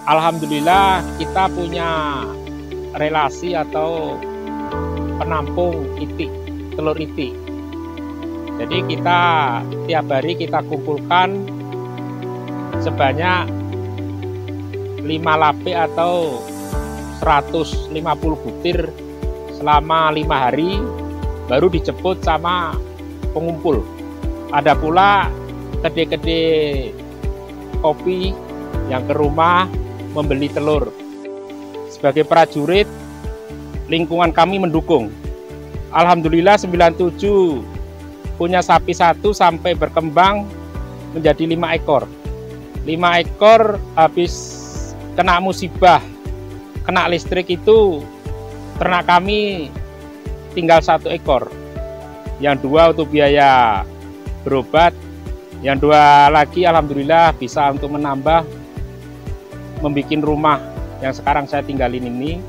Alhamdulillah kita punya relasi atau penampung itik, telur itik. Jadi kita tiap hari kita kumpulkan sebanyak 5 lapik atau 150 butir selama 5 hari, baru dijemput sama pengumpul. Ada pula kedai-kedai kopi yang ke rumah membeli telur. Sebagai prajurit, lingkungan kami mendukung. Alhamdulillah 97 punya sapi 1 sampai berkembang menjadi 5 ekor. 5 ekor habis kena musibah, kena listrik itu ternak kami tinggal 1 ekor. Yang 2 untuk biaya berobat, yang 2 lagi alhamdulillah bisa untuk menambah membuat rumah yang sekarang saya tinggalin ini.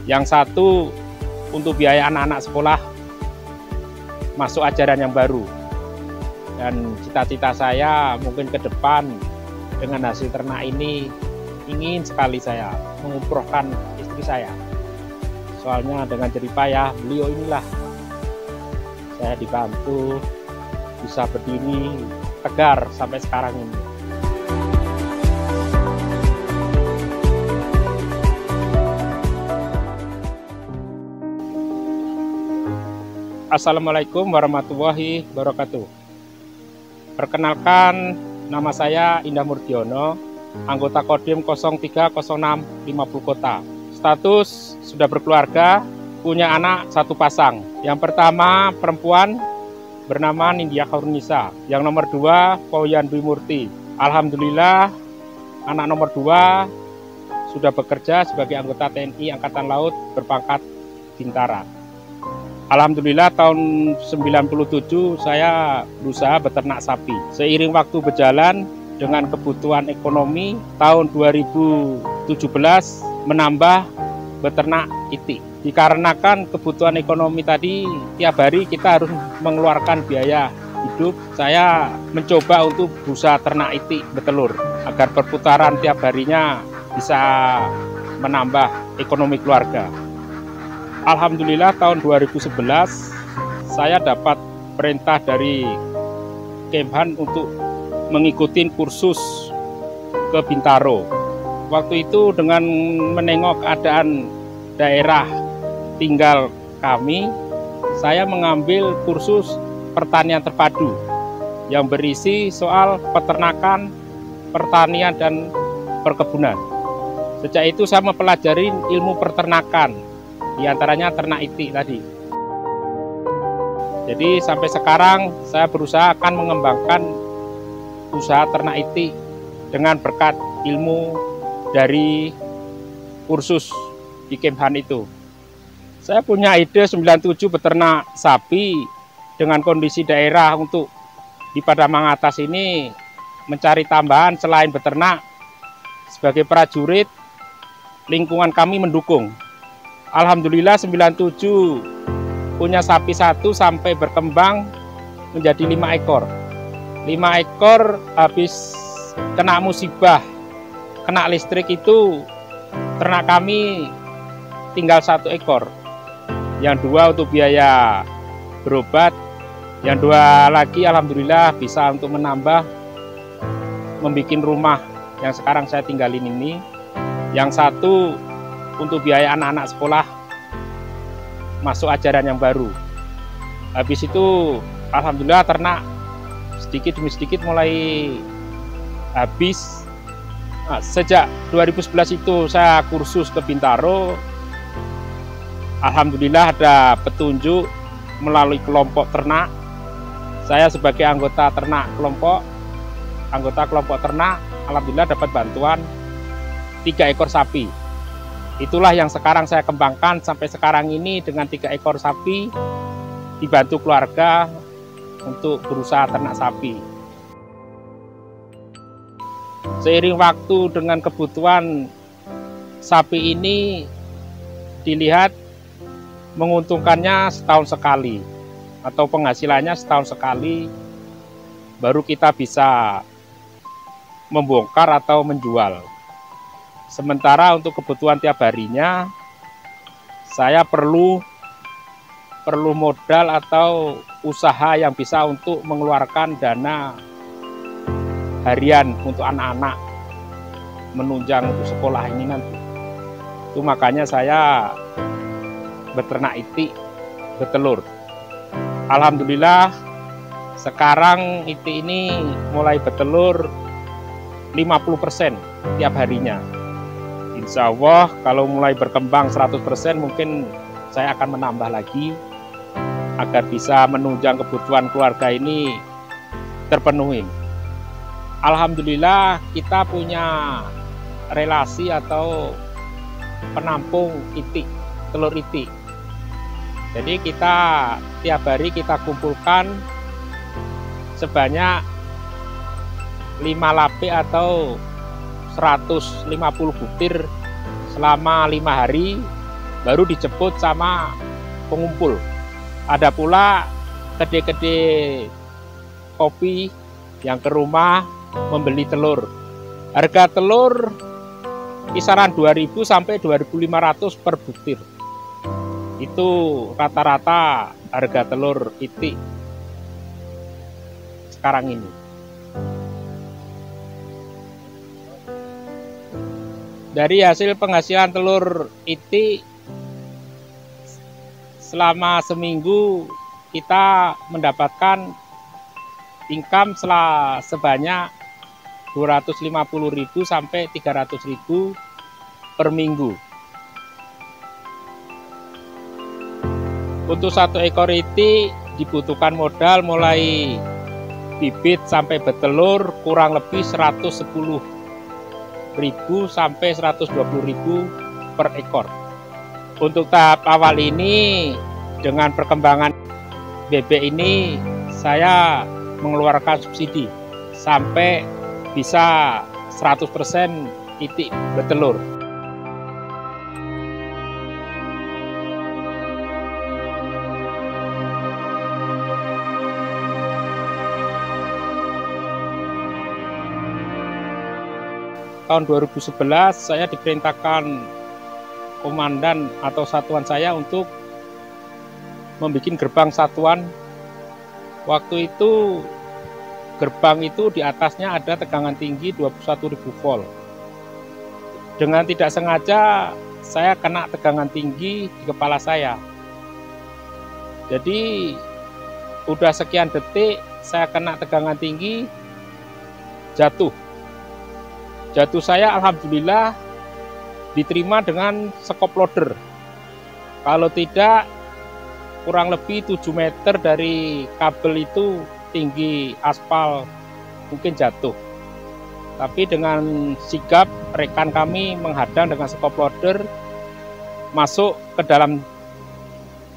Yang 1 untuk biaya anak-anak sekolah masuk ajaran yang baru. Dan cita-cita saya mungkin ke depan dengan hasil ternak ini ingin sekali saya mengumrohkan istri saya. Soalnya dengan jerih payah beliau inilah saya dibantu bisa berdiri tegar sampai sekarang ini. Assalamualaikum warahmatullahi wabarakatuh. Perkenalkan, nama saya Indah Murdiono, anggota Kodim 030650 Kota. Status sudah berkeluarga, punya anak 1 pasang. Yang pertama perempuan bernama Nindya Kaurnisa. Yang nomor 2 Pauyan Dwi Murti. Alhamdulillah anak nomor 2 sudah bekerja sebagai anggota TNI Angkatan Laut berpangkat Bintara. Alhamdulillah tahun 97 saya berusaha beternak sapi. Seiring waktu berjalan dengan kebutuhan ekonomi, tahun 2017 menambah beternak itik. Dikarenakan kebutuhan ekonomi tadi, tiap hari kita harus mengeluarkan biaya hidup. Saya mencoba untuk berusaha ternak itik bertelur agar perputaran tiap harinya bisa menambah ekonomi keluarga. Alhamdulillah tahun 2011 saya dapat perintah dari Kemhan untuk mengikuti kursus ke Bintaro. Waktu itu dengan menengok keadaan daerah tinggal kami, saya mengambil kursus pertanian terpadu yang berisi soal peternakan, pertanian, dan perkebunan. Sejak itu saya mempelajari ilmu peternakan, di antaranya ternak itik tadi. Jadi sampai sekarang saya berusaha akan mengembangkan usaha ternak itik dengan berkat ilmu dari kursus di Kemhan itu. Saya punya ide 97 beternak sapi dengan kondisi daerah untuk di Pademangan Atas ini mencari tambahan selain beternak. Sebagai prajurit, lingkungan kami mendukung. Alhamdulillah 97 punya sapi 1 sampai berkembang menjadi 5 ekor. 5 ekor habis kena musibah, kena listrik itu ternak kami tinggal 1 ekor. Yang 2 untuk biaya berobat, yang 2 lagi alhamdulillah bisa untuk menambah membuat rumah yang sekarang saya tinggalin ini. Yang 1 untuk biaya anak-anak sekolah masuk ajaran yang baru. Habis itu alhamdulillah ternak sedikit demi sedikit mulai habis. Nah, sejak 2011 itu saya kursus ke Bintaro. Alhamdulillah ada petunjuk melalui kelompok ternak. Saya sebagai anggota kelompok ternak, alhamdulillah dapat bantuan 3 ekor sapi. Itulah yang sekarang saya kembangkan sampai sekarang ini dengan 3 ekor sapi, dibantu keluarga untuk berusaha ternak sapi. Seiring waktu dengan kebutuhan sapi ini dilihat menguntungkannya setahun sekali atau penghasilannya setahun sekali, baru kita bisa membongkar atau menjual. Sementara untuk kebutuhan tiap harinya, saya perlu modal atau usaha yang bisa untuk mengeluarkan dana harian untuk anak-anak menunjang untuk sekolah ini nanti. Itu makanya saya beternak itik betelur. Alhamdulillah sekarang itik ini mulai betelur 50% tiap harinya. Insya Allah kalau mulai berkembang 100% mungkin saya akan menambah lagi agar bisa menunjang kebutuhan keluarga ini terpenuhi. Alhamdulillah kita punya relasi atau penampung itik, telur itik. Jadi kita tiap hari kita kumpulkan sebanyak 5 lapik atau 150 butir selama 5 hari, baru dijemput sama pengumpul. Ada pula kedai-kedai kopi yang ke rumah membeli telur. Harga telur kisaran 2.000 sampai 2.500 per butir. Itu rata-rata harga telur itik sekarang ini. Dari hasil penghasilan telur itik selama seminggu kita mendapatkan income sebanyak 250.000 sampai 300.000 per minggu. Untuk 1 ekor itik dibutuhkan modal mulai bibit sampai betelur kurang lebih 110.000 sampai 120.000 per ekor. Untuk tahap awal ini dengan perkembangan bebek ini saya mengeluarkan subsidi sampai bisa 100% itik betelur. Tahun 2011 saya diperintahkan komandan atau satuan saya untuk membuat gerbang satuan. Waktu itu gerbang itu di atasnya ada tegangan tinggi 21.000 volt. Dengan tidak sengaja saya kena tegangan tinggi di kepala saya. Jadi udah sekian detik saya kena tegangan tinggi, jatuh. Jatuh saya alhamdulillah diterima dengan skop loader. Kalau tidak kurang lebih 7 meter dari kabel itu tinggi aspal mungkin jatuh. Tapi dengan sigap rekan kami menghadang dengan skop loader masuk ke dalam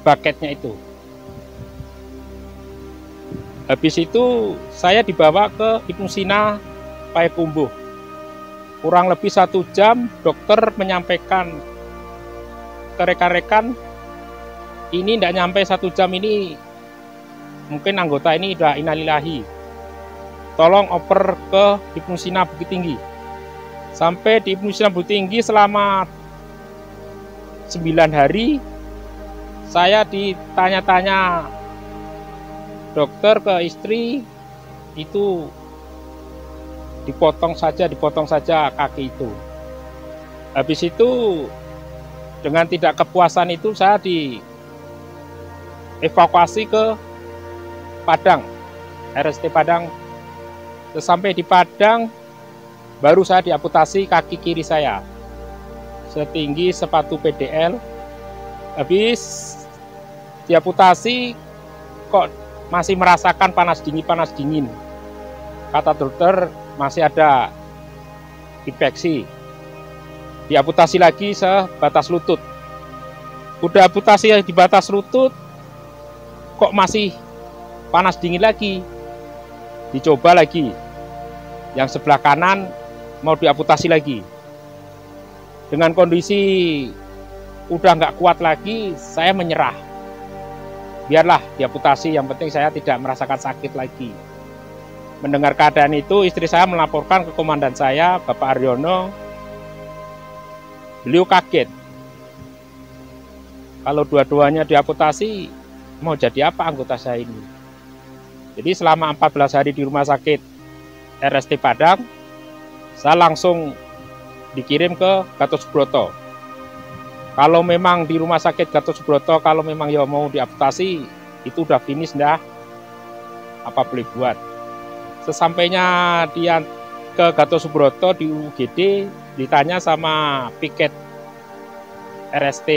baketnya itu. Habis itu saya dibawa ke Hipnosina Payakumbuh. Kurang lebih 1 jam dokter menyampaikan ke rekan-rekan, ini tidak nyampe 1 jam ini mungkin anggota ini udah innalillahi. Tolong oper ke Hipnosina Bukit Tinggi. Sampai di Hipnosina Bukit Tinggi selama 9 hari saya ditanya-tanya dokter ke istri, itu dipotong saja kaki itu. Habis itu dengan tidak kepuasan itu saya dievakuasi ke Padang, RST Padang. Sampai di Padang baru saya diamputasi kaki kiri saya setinggi sepatu PDL. Habis diamputasi kok masih merasakan panas dingin. Kata dokter masih ada infeksi. Diamputasi lagi sebatas lutut. Udah amputasi di batas lutut, kok masih panas dingin lagi. Dicoba lagi. Yang sebelah kanan mau diamputasi lagi. Dengan kondisi udah nggak kuat lagi, saya menyerah. Biarlah diamputasi, yang penting saya tidak merasakan sakit lagi. Mendengar keadaan itu, istri saya melaporkan ke komandan saya, Bapak Aryono. Beliau kaget. Kalau dua-duanya diamputasi, mau jadi apa anggota saya ini? Jadi selama 14 hari di rumah sakit RST Padang, saya langsung dikirim ke Gatot Subroto. Kalau memang di rumah sakit Gatot Subroto, kalau memang ya mau diamputasi, itu udah finish dah, apa boleh buat. Sesampainya dia ke Gatot Subroto di UGD, ditanya sama piket RST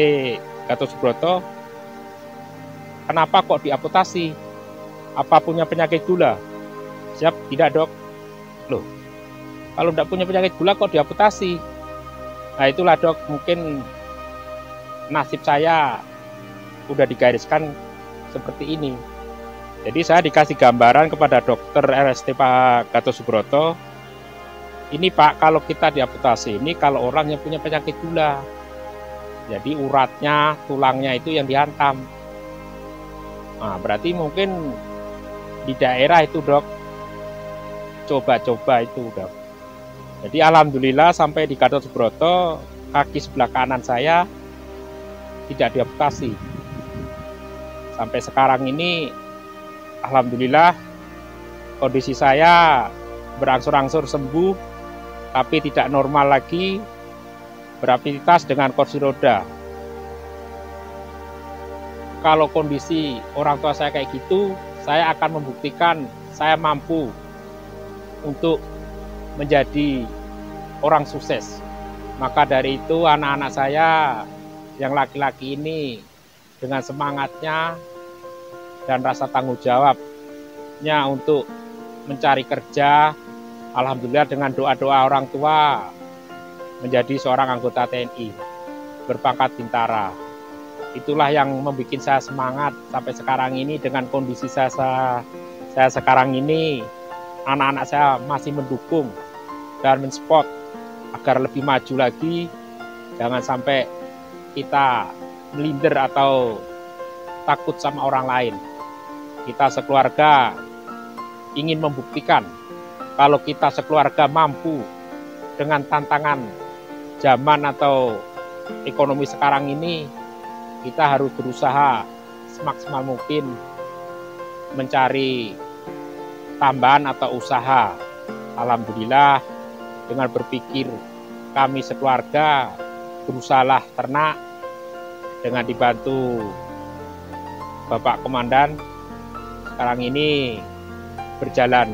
Gatot Subroto, kenapa kok diamputasi? Apa punya penyakit gula? Siap, tidak dok. Loh, kalau tidak punya penyakit gula kok diamputasi? Nah itulah dok, mungkin nasib saya udah digariskan seperti ini. Jadi saya dikasih gambaran kepada dokter RST Pak Gatot Subroto. Ini Pak, kalau kita diamputasi ini kalau orang yang punya penyakit gula. Jadi uratnya, tulangnya itu yang dihantam. Nah, berarti mungkin di daerah itu dok, coba-coba itu dok. Jadi alhamdulillah sampai di Gatot Subroto, kaki sebelah kanan saya tidak diamputasi. Sampai sekarang ini alhamdulillah kondisi saya berangsur-angsur sembuh, tapi tidak normal lagi, beraktivitas dengan kursi roda. Kalau kondisi orang tua saya kayak gitu, saya akan membuktikan saya mampu untuk menjadi orang sukses. Maka dari itu anak-anak saya yang laki-laki ini dengan semangatnya dan rasa tanggung jawabnya untuk mencari kerja, alhamdulillah dengan doa-doa orang tua menjadi seorang anggota TNI berpangkat bintara. Itulah yang membuat saya semangat sampai sekarang ini. Dengan kondisi saya sekarang ini, anak-anak saya masih mendukung dan mensupport agar lebih maju lagi. Jangan sampai kita melindir atau takut sama orang lain. Kita sekeluarga ingin membuktikan kalau kita sekeluarga mampu dengan tantangan zaman atau ekonomi sekarang ini, kita harus berusaha semaksimal mungkin mencari tambahan atau usaha. Alhamdulillah dengan berpikir kami sekeluarga berusahalah ternak dengan dibantu Bapak Komandan, sekarang ini berjalan.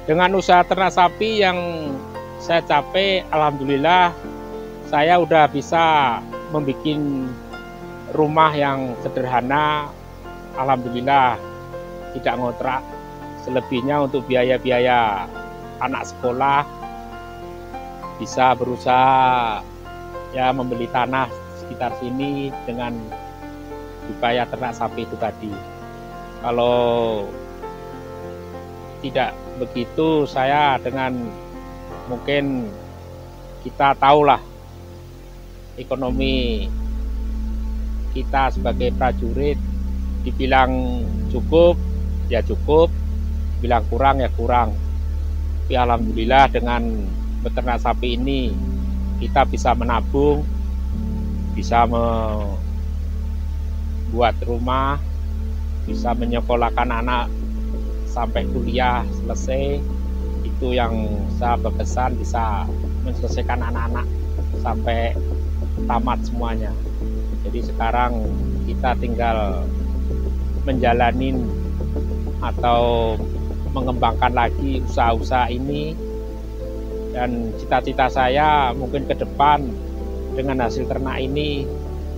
Dengan usaha ternak sapi yang saya capai, alhamdulillah saya udah bisa membuat rumah yang sederhana. Alhamdulillah tidak ngontrak. Selebihnya untuk biaya-biaya anak sekolah, bisa berusaha ya membeli tanah sekitar sini dengan dibayar ternak sapi itu tadi. Kalau tidak begitu, saya dengan mungkin kita tahulah ekonomi kita sebagai prajurit, dibilang cukup ya cukup, dibilang kurang ya kurang. Tapi alhamdulillah dengan beternak sapi ini kita bisa menabung, bisa membuat rumah, bisa menyekolahkan anak sampai kuliah selesai. Itu yang saya berpesan, bisa menyelesaikan anak-anak sampai tamat semuanya. Jadi sekarang kita tinggal menjalanin atau mengembangkan lagi usaha-usaha ini. Dan cita-cita saya mungkin ke depan dengan hasil ternak ini,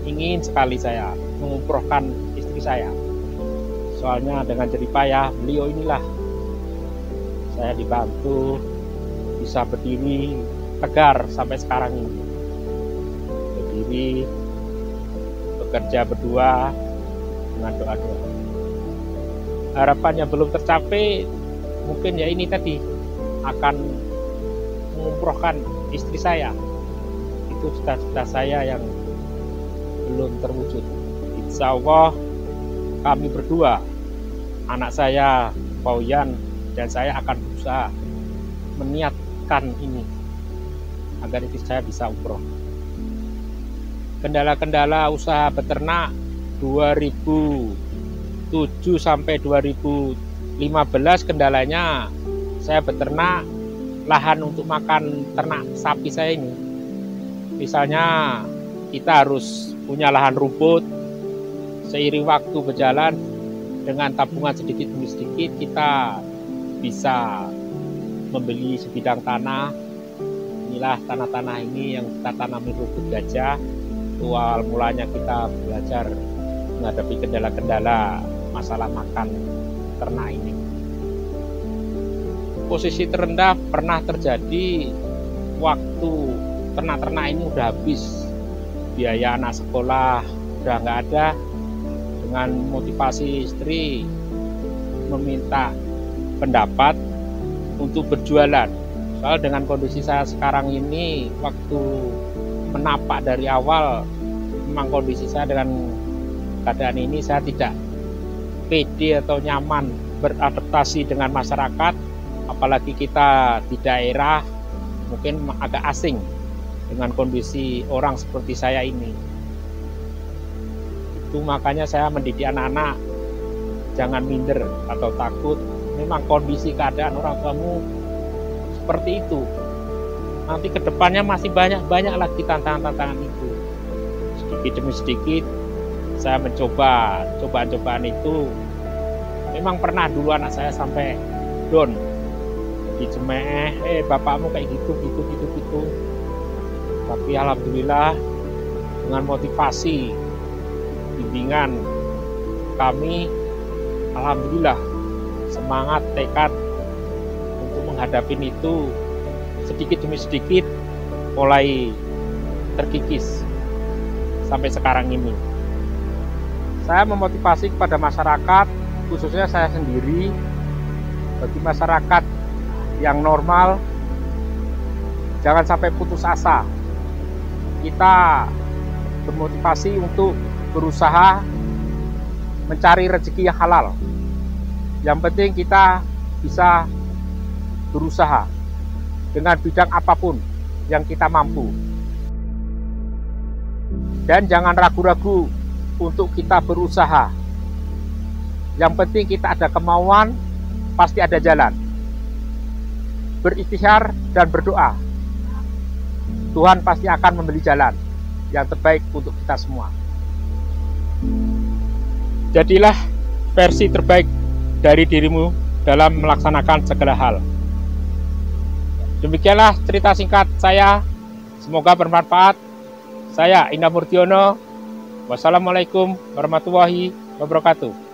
ingin sekali saya mengumrohkan istri saya. Soalnya dengan jerih payah beliau inilah saya dibantu bisa berdiri tegar sampai sekarang ini. Berdiri, bekerja berdua dengan doa-doa. Harapannya belum tercapai, mungkin ya ini tadi, akan mengumrohkan istri saya. Itu cita-cita saya yang belum terwujud. Insya Allah kami berdua, anak saya Pauyan dan saya akan berusaha meniatkan ini agar istri saya bisa umroh. kendala-kendala usaha beternak 2007 sampai 2015, kendalanya saya beternak lahan untuk makan ternak sapi saya ini. Misalnya kita harus punya lahan rumput, seiring waktu berjalan dengan tabungan sedikit demi sedikit kita bisa membeli sebidang tanah. Inilah tanah-tanah ini yang kita tanami rumput gajah. Awal mulanya kita belajar menghadapi kendala-kendala masalah makan ternak ini. Posisi terendah pernah terjadi waktu ternak-ternak ini udah habis, biaya anak sekolah udah nggak ada. Dengan motivasi istri meminta pendapat untuk berjualan. Soal dengan kondisi saya sekarang ini, waktu menapak dari awal, memang kondisi saya dengan keadaan ini saya tidak pede atau nyaman beradaptasi dengan masyarakat, apalagi kita di daerah mungkin agak asing dengan kondisi orang seperti saya ini. Itu makanya saya mendidik anak-anak jangan minder atau takut. Memang kondisi keadaan orang tuamu seperti itu. Nanti kedepannya masih banyak lagi tantangan-tantangan itu. Sedikit demi sedikit saya mencoba cobaan itu. Memang pernah dulu anak saya sampai down, dicemeh, bapakmu kayak gitu. Tapi alhamdulillah dengan motivasi bimbingan kami, alhamdulillah semangat tekad untuk menghadapi itu sedikit demi sedikit mulai terkikis sampai sekarang ini. Saya memotivasi kepada masyarakat, khususnya saya sendiri, bagi masyarakat yang normal, jangan sampai putus asa. Kita bermotivasi untuk berusaha mencari rezeki yang halal. Yang penting kita bisa berusaha dengan bidang apapun yang kita mampu. Dan jangan ragu-ragu untuk kita berusaha. Yang penting kita ada kemauan, pasti ada jalan. Berikhtiar dan berdoa. Tuhan pasti akan memberi jalan yang terbaik untuk kita semua. Jadilah versi terbaik dari dirimu dalam melaksanakan segala hal. Demikianlah cerita singkat saya. Semoga bermanfaat. Saya Indah Murdiono. Wassalamualaikum warahmatullahi wabarakatuh.